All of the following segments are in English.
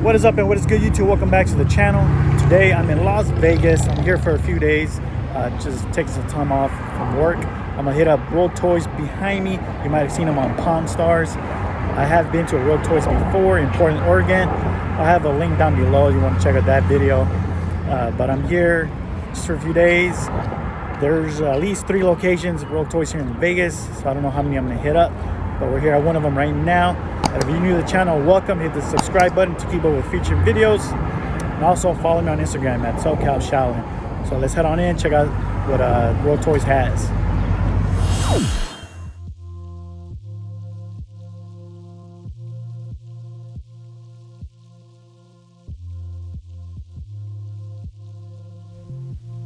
What is up and what is good, YouTube? Welcome back to the channel. Today I'm in Las Vegas. I'm here for a few days, just taking some time off from work. I'm gonna hit up World Toys behind me. You might have seen them on Pawn Stars. I have been to a World Toys before in Portland, Oregon. I have a link down below if you want to check out that video. But I'm here just for a few days. There's at least 3 locations of World Toys here in Vegas, so I don't know how many I'm gonna hit up, but we're here at one of them right now. And if you're new to the channel, welcome. Hit the subscribe button to keep up with featured videos, and also follow me on Instagram at SoCal Shaolin. So let's head on in, check out what World Toys has.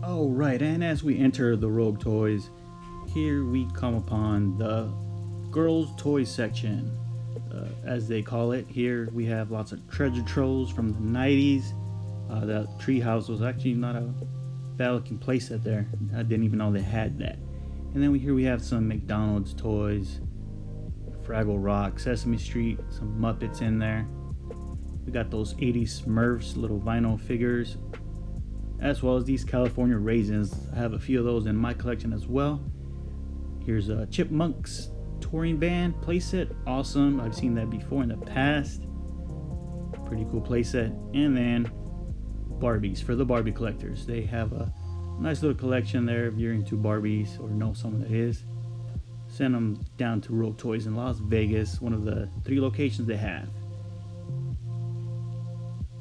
All right, and as we enter the Rogue Toys, here we come upon the girls' toys section, as they call it. Here we have lots of treasure troves from the 90s. That treehouse was actually not a bad looking playset there. I didn't even know they had that. And then we have some McDonald's toys, Fraggle Rock, Sesame Street, some Muppets in there. We got those 80s Smurfs little vinyl figures, as well as these California raisins. I have a few of those in my collection as well. Here's a Chipmunks touring band playset. Awesome. I've seen that before in the past. Pretty cool playset. And then Barbies for the Barbie collectors. They have a nice little collection there if you're into Barbies or know someone that is. Send them down to Rogue Toys in Las Vegas, one of the 3 locations they have.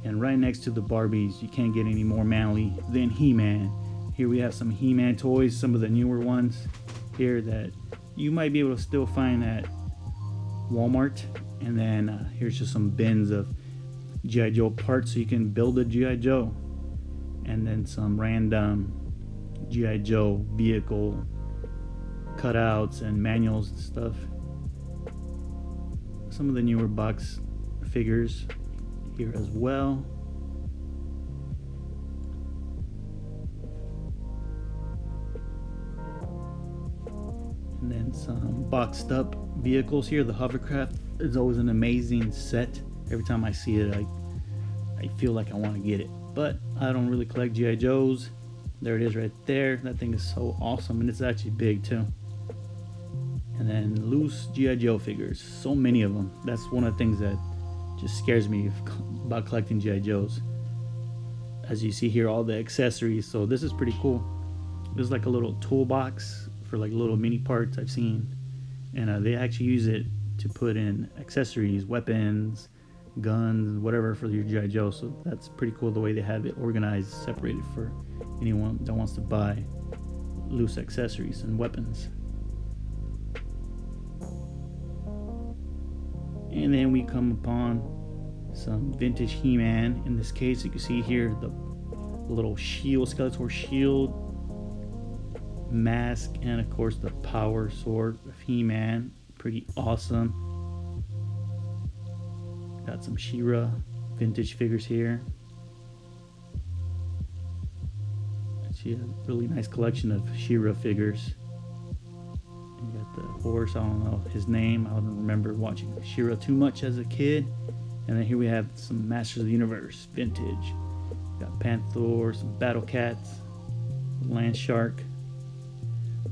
And right next to the Barbies, you can't get any more manly than He-Man. Here we have some He-Man toys, some of the newer ones here that you might be able to still find at Walmart. And then here's just some bins of G.I. Joe parts so you can build a G.I. Joe. And then some random G.I. Joe vehicle cutouts and manuals and stuff. Some of the newer box figures here as well. And then some boxed up vehicles here. The hovercraft is always an amazing set. Every time I see it, I feel like I want to get it. But I don't really collect G.I. Joes. There it is right there. That thing is so awesome, and it's actually big too. And then loose G.I. Joe figures. So many of them. That's one of the things that just scares me about collecting G.I. Joes. As you see here, all the accessories. So this is pretty cool. There's like a little toolbox for like little mini parts I've seen, and they actually use it to put in accessories, weapons, guns, whatever for your G.I. Joe. So that's pretty cool the way they have it organized, separated for anyone that wants to buy loose accessories and weapons. And then we come upon some vintage He-Man. In this case, you can see here the little shield, Skeletor shield, mask, and of course the power sword of He-Man. Pretty awesome. Got some She-Ra vintage figures here. She has a really nice collection of She-Ra figures. You got the horse, I don't know his name. I don't remember watching She-Ra too much as a kid. And then here we have some Masters of the Universe vintage. Got Panther, some Battle Cats, Land Shark,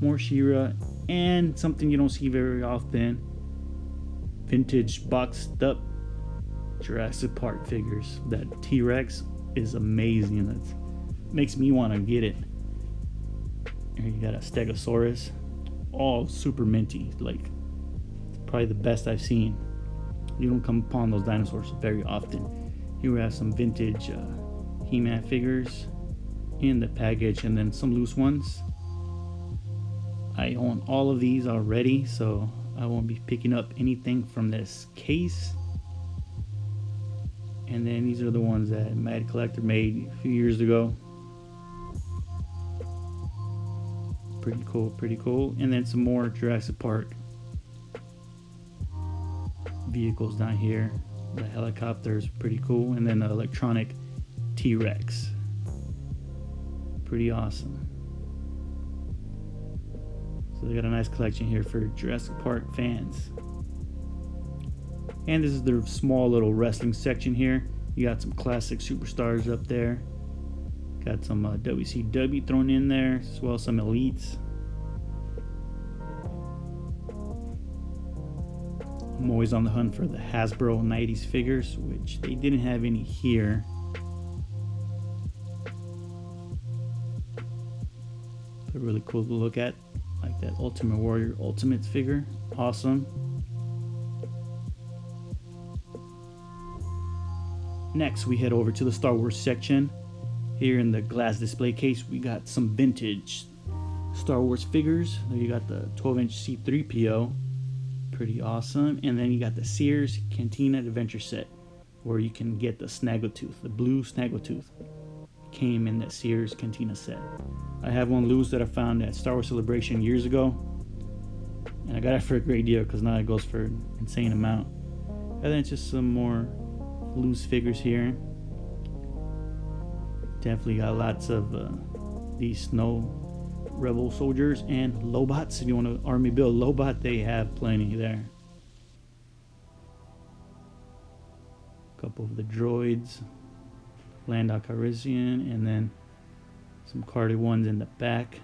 more She-Ra, and something you don't see very often, vintage boxed up Jurassic Park figures. That T-Rex is amazing. That makes me want to get it. Here you got a Stegosaurus. All super minty, like probably the best I've seen. You don't come upon those dinosaurs very often. Here we have some vintage He-Man figures in the package, and then some loose ones. I own all of these already, so I won't be picking up anything from this case. And then these are the ones that Mad Collector made a few years ago. Pretty cool, pretty cool. And then some more Jurassic Park vehicles down here. The helicopter's pretty cool. And then the electronic T-Rex. Pretty awesome. So they got a nice collection here for Jurassic Park fans. And this is their small little wrestling section here. You got some classic superstars up there. Got some WCW thrown in there, as well as some elites. I'm always on the hunt for the Hasbro 90s figures, which they didn't have any here. They're really cool to look at, like that Ultimate Warrior Ultimates figure. Awesome. Next, we head over to the Star Wars section. Here in the glass display case, we got some vintage Star Wars figures. There you got the 12-inch C-3PO. Pretty awesome. And then you got the Sears Cantina Adventure set, where you can get the Snaggletooth, the blue Snaggletooth. Came in that Sears Cantina set. I have one loose that I found at Star Wars Celebration years ago, and I got it for a great deal because now it goes for an insane amount. And then just some more loose figures here. Definitely got lots of these Snow Rebel soldiers and Lobots. If you want to army build Lobot, they have plenty there. A couple of the droids, Lando Calrissian, and then some carded ones in the back.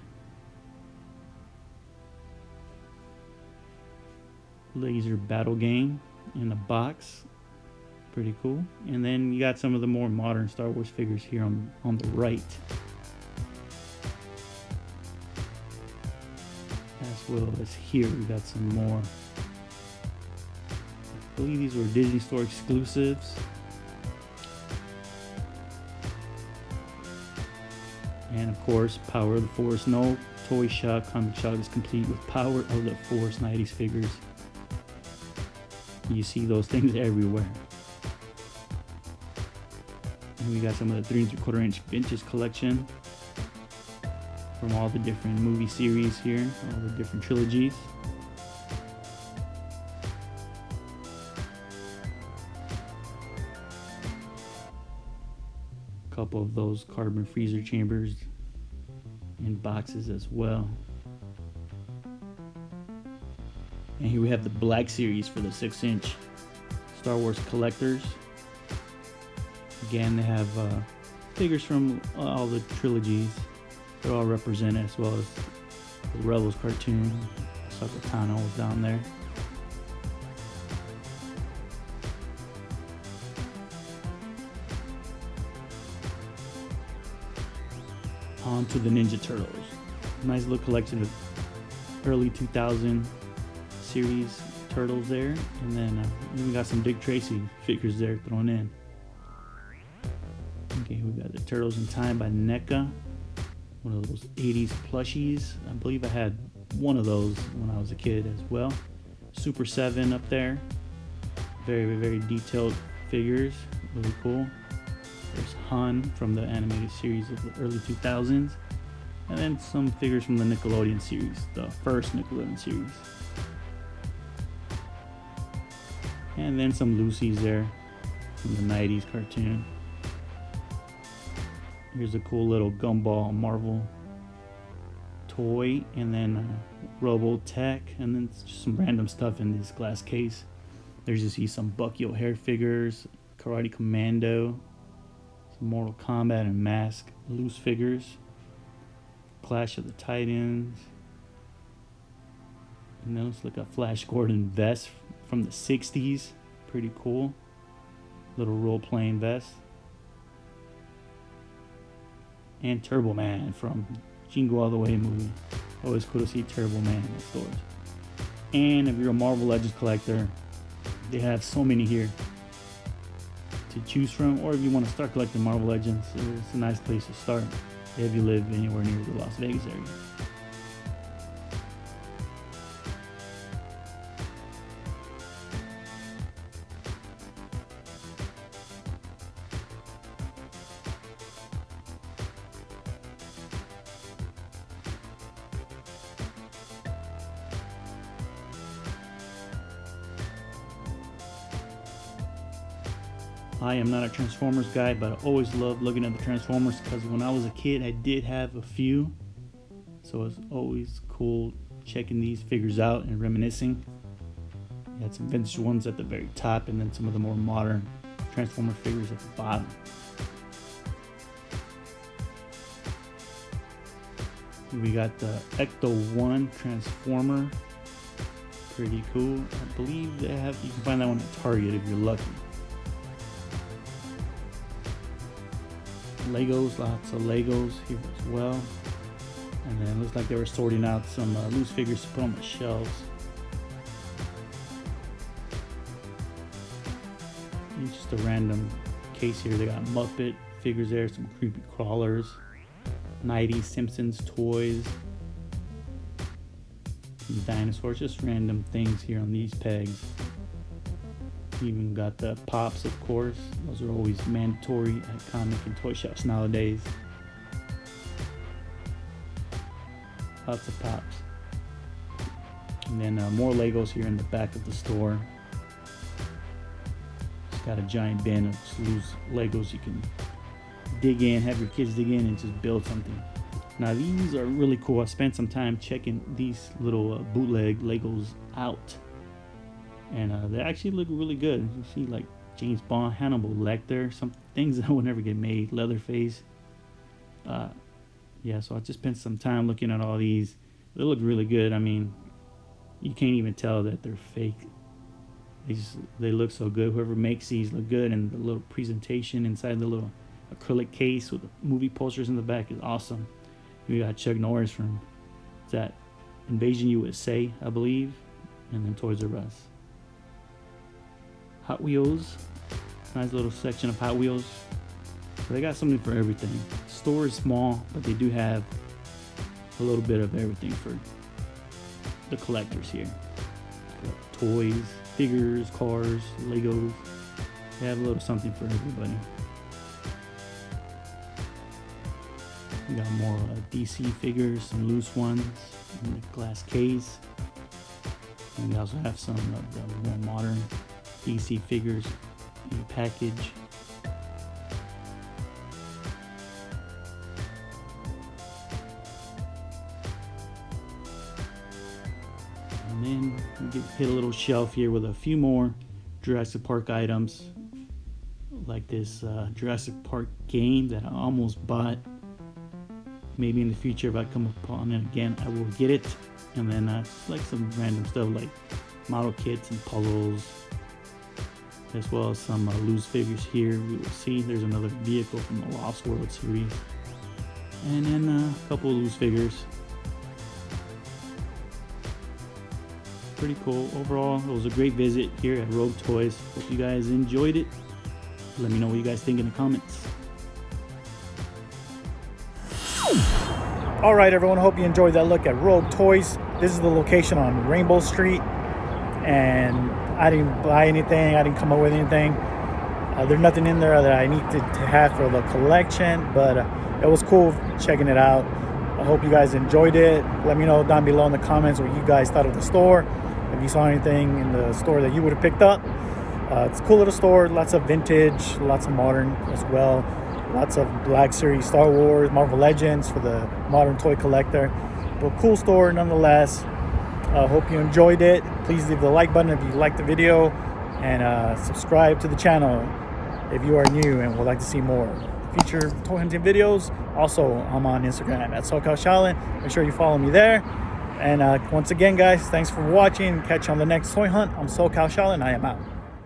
Laser battle game in a box. Pretty cool. And then you got some of the more modern Star Wars figures here on the right. As well as here, we got some more. I believe these were Disney Store exclusives. And of course, Power of the Force. No toy shop, comic shop is complete with Power of the Force 90s figures. You see those things everywhere. And we got some of the 3 3/4-inch vintage collection from all the different movie series here, all the different trilogies. A couple of those carbon freezer chambers in boxes as well. And here we have the Black Series for the 6-inch Star Wars collectors. Again, they have figures from all the trilogies. They're all represented, as well as the Rebels cartoon. Sakatano was down there. On to the Ninja Turtles. Nice little collection of early 2000 series turtles there. And then we got some Dick Tracy figures there thrown in. Okay, we got the Turtles in Time by NECA. One of those 80s plushies. I believe I had one of those when I was a kid as well. Super 7 up there. Very, very detailed figures. Really cool. There's Han from the animated series of the early 2000s. And then some figures from the Nickelodeon series, the first Nickelodeon series. And then some Lucy's there from the 90s cartoon. Here's a cool little Gumball Marvel toy, and then Robotech, and then just some random stuff in this glass case. There's you see some Bucky O'Hare figures, Karate Commando, some Mortal Kombat and Mask loose figures, Clash of the Titans, and then looks like a Flash Gordon vest from the 60s. Pretty cool. Little role-playing vest. And Turbo Man from Jingle All the Way movie. Always cool to see Turbo Man in the stores. And if you're a Marvel Legends collector, they have so many here to choose from. Or if you want to start collecting Marvel Legends, it's a nice place to start if you live anywhere near the Las Vegas area. I am not a Transformers guy, but I always loved looking at the Transformers because when I was a kid, I did have a few. So it's always cool checking these figures out and reminiscing. You had some vintage ones at the very top, and then some of the more modern Transformer figures at the bottom. We got the Ecto 1 Transformer. Pretty cool. I believe you can find that one at Target if you're lucky. Legos, lots of Legos here as well. And then it looks like they were sorting out some loose figures to put on the shelves. It's just a random case here. They got Muppet figures there, some creepy crawlers, 90s Simpsons toys, some dinosaurs, just random things here on these pegs. Even got the Pops, of course. Those are always mandatory at comic and toy shops nowadays. Lots of Pops. And then more Legos here in the back of the store. It's got a giant bin of loose Legos you can dig in, have your kids dig in and just build something. Now these are really cool. I spent some time checking these little bootleg Legos out. And they actually look really good. You see like James Bond, Hannibal Lecter, some things that would never get made, Leatherface. Yeah, so I just spent some time looking at all these. They look really good. I mean, you can't even tell that they're fake. They look so good. Whoever makes these look good, and the little presentation inside the little acrylic case with the movie posters in the back is awesome. We got Chuck Norris from that Invasion USA, I believe, and then Toys R Us. Hot Wheels, nice little section of Hot Wheels. So they got something for everything. The store is small, but they do have a little bit of everything for the collectors here. Toys, figures, cars, Legos. They have a little something for everybody. We got more DC figures, some loose ones in the glass case. And we also have some of the more modern DC figures in the package. And then we hit a little shelf here with a few more Jurassic Park items, like this Jurassic Park game that I almost bought. Maybe in the future, if I come upon it again, I will get it. And then just like some random stuff like model kits and puzzles, as well as some loose figures here. We will see. There's another vehicle from the Lost World series, and then a couple of loose figures. Pretty cool. Overall, it was a great visit here at Rogue Toys. Hope you guys enjoyed it. Let me know what you guys think in the comments. All right, everyone, hope you enjoyed that look at Rogue Toys. This is the location on Rainbow Street, and I didn't buy anything. I didn't come up with anything. There's nothing in there that I need to have for the collection, but it was cool checking it out. I hope you guys enjoyed it. Let me know down below in the comments what you guys thought of the store. If you saw anything in the store that you would have picked up. It's a cool little store. Lots of vintage, lots of modern as well. Lots of Black Series, Star Wars, Marvel Legends for the modern toy collector. But cool store nonetheless. Hope you enjoyed it. Please leave the like button if you liked the video, and subscribe to the channel if you are new and would like to see more feature toy hunting videos. Also, I'm on Instagram at SoCalShaolin. Make sure you follow me there. And once again, guys, thanks for watching. Catch you on the next toy hunt. I'm SoCalShaolin. I am out.